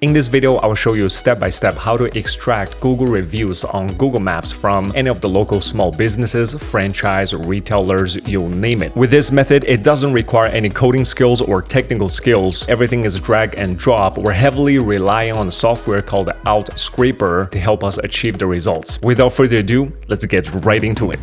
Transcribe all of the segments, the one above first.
In this video, I will show you step by step how to extract Google reviews on Google Maps from any of the local small businesses, franchise, retailers, you name it. With this method, it doesn't require any coding skills or technical skills. Everything is drag and drop. We're heavily relying on a software called Outscraper to help us achieve the results. Without further ado, let's get right into it.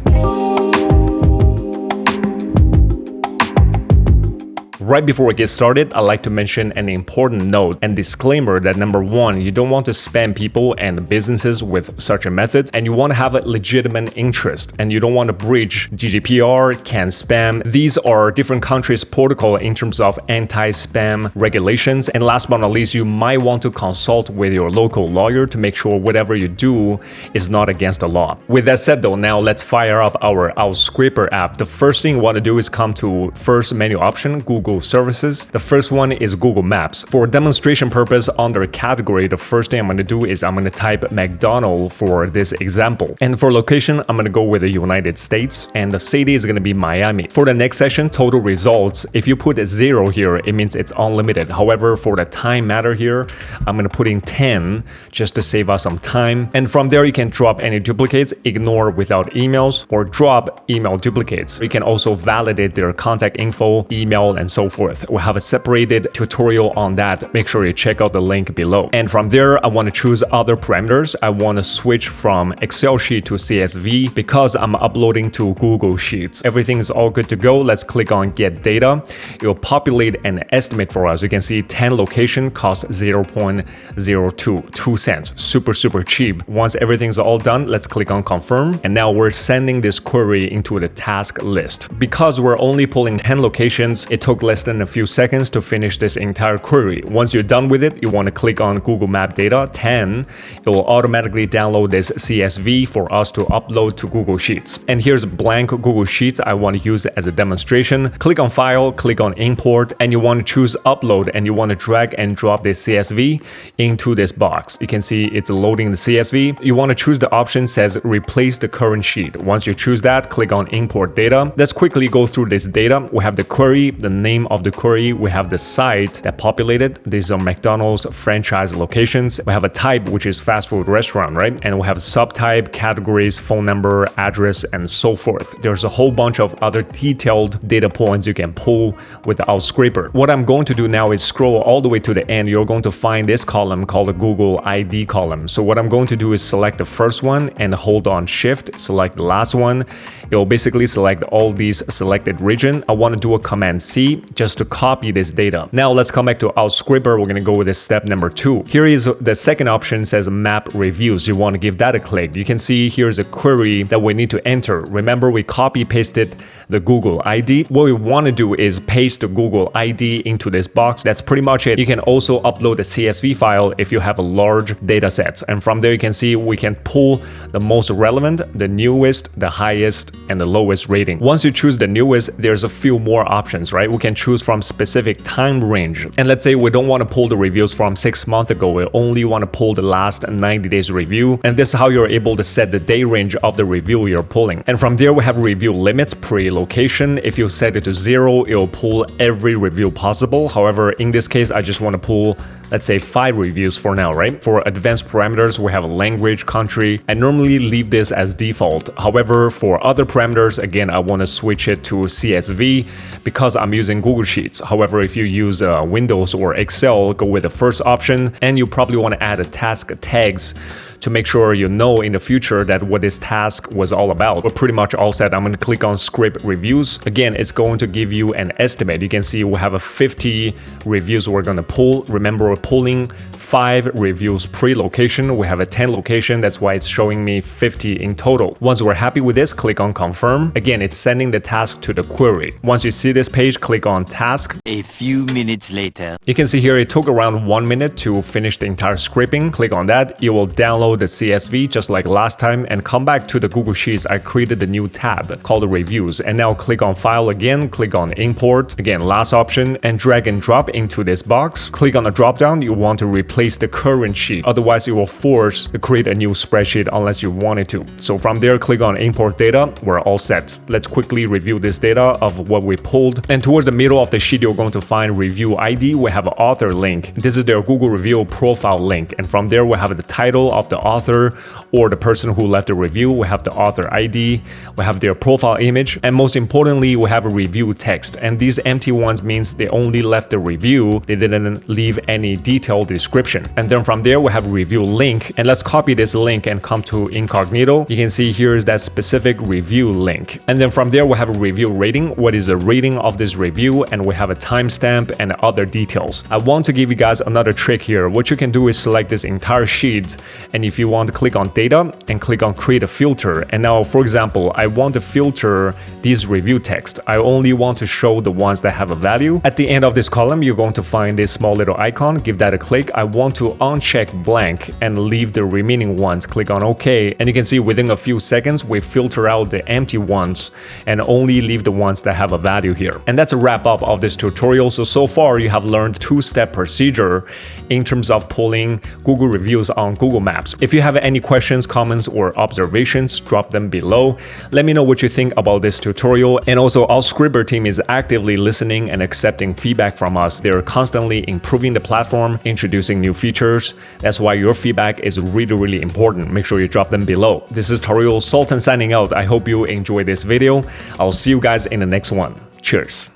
Right before we get started, I'd like to mention an important note and disclaimer that number one, you don't want to spam people and businesses with such a method, and you want to have a legitimate interest, and you don't want to breach GDPR, can spam. These are different countries' protocol in terms of anti-spam regulations. And last but not least, you might want to consult with your local lawyer to make sure whatever you do is not against the law. With that said though, now let's fire up our Outscraper app. The first thing you want to do is come to first menu option, Google Services. The first one is Google Maps. For demonstration purpose under category, the first thing I'm going to do is I'm going to type McDonald for this example. And for location, I'm going to go with the United States, and the city is going to be Miami. For the next session, total results, if you put 0 here, it means it's unlimited. However, for the time matter here, I'm going to put in 10 just to save us some time. And from there, you can drop any duplicates, ignore without emails, or drop email duplicates. You can also validate their contact info, email, and so forth. We'll have a separated tutorial on that. Make sure you check out the link below. And from there, I want to choose other parameters. I want to switch from Excel sheet to CSV because I'm uploading to Google Sheets. Everything is all good to go. Let's click on Get Data. It will populate an estimate for us. You can see 10 location costs 0.022 cents. Super cheap. Once everything's all done, let's click on Confirm. And now we're sending this query into the task list. Because we're only pulling 10 locations, it took less than a few seconds to finish this entire query. Once you're done with it, you want to click on Google Map Data 10. It will automatically download this CSV for us to upload to Google Sheets. And here's blank Google Sheets I want to use as a demonstration. Click on File, click on Import, and you want to choose Upload, and you want to drag and drop this CSV into this box. You can see it's loading the CSV. You want to choose the option says Replace the current sheet. Once you choose that, click on Import Data. Let's quickly go through this data. We have the query, the name of the query, we have the site that populated. These are McDonald's franchise locations. We have a type, which is fast food restaurant, right? And we have subtype, categories, phone number, address, and so forth. There's a whole bunch of other detailed data points you can pull with the Outscraper. What I'm going to do now is scroll all the way to the end. You're going to find this column called the Google ID column. So what I'm going to do is select the first one and hold on Shift, select the last one. It will basically select all these selected region. I want to do a Command C just to copy this data. Now let's come back to Outscraper. We're going to go with this step number 2. Here is the second option, says Map Reviews. You want to give that a click. You can see here's a query that we need to enter. Remember, we copy pasted the Google ID. What we want to do is paste the Google ID into this box. That's pretty much it. You can also upload a CSV file if you have a large data set. And from there, you can see we can pull the most relevant, the newest, the highest, and the lowest rating. Once you choose the newest, there's a few more options, right? We can choose from specific time range. And let's say we don't want to pull the reviews from 6 months ago. We only want to pull the last 90 days review. And this is how you're able to set the day range of the review you're pulling. And from there, we have review limits per location. If you set it to 0, it will pull every review possible. However, in this case, I just want to pull, let's say 5 reviews for now, right? For advanced parameters, we have a language, country. I normally leave this as default. However, for other parameters, again, I want to switch it to CSV because I'm using Google Sheets. However, if you use Windows or Excel, go with the first option, and you probably want to add a task tags to make sure you know in the future that what this task was all about. We're pretty much all set. I'm going to click on Script Reviews. Again, it's going to give you an estimate. You can see we have a 50 reviews we're going to pull. Remember, we're pulling 5 reviews per location. We have a 10 location. That's why it's showing me 50 in total. Once we're happy with this, click on Confirm. Again, it's sending the task to the query. Once you see this page, click on Task. A few minutes later. You can see here it took around 1 minute to finish the entire scripting. Click on that. It will download download the CSV just like last time and come back to the Google Sheets. I created a new tab called Reviews, and now click on File again, click on Import, again last option, and drag and drop into this box. Click on the drop down. You want to replace the current sheet, otherwise it will force to create a new spreadsheet unless you wanted to. So from there, click on Import Data. We're all set. Let's quickly review this data of what we pulled. And towards the middle of the sheet, you're going to find Review ID. We have an author link. This is their Google Review profile link, and from there we have the title of the author or the person who left the review. We have the author ID, we have their profile image, and most importantly we have a review text. And these empty ones means they only left the review, they didn't leave any detailed description. And then from there we have a review link, and let's copy this link and come to incognito. You can see here is that specific review link, and then from there we have a review rating. What is the rating of this review? And we have a timestamp and other details. I want to give you guys another trick here. What you can do is select this entire sheet, and if you want to click on data and click on create a filter. And now for example, I want to filter these review text. I only want to show the ones that have a value. At the end of this column, you're going to find this small little icon. Give that a click. I want to uncheck blank and leave the remaining ones. Click on OK, and you can see within a few seconds we filter out the empty ones and only leave the ones that have a value here. And that's a wrap up of this tutorial. So far you have learned two-step procedure in terms of pulling Google reviews on Google Maps. If you have any questions, comments, or observations, drop them below. Let me know what you think about this tutorial. And also, Outscraper team is actively listening and accepting feedback from us. They're constantly improving the platform, introducing new features. That's why your feedback is really important. Make sure you drop them below. This is Tario Sultan signing out. I hope you enjoyed this video. I'll see you guys in the next one. Cheers.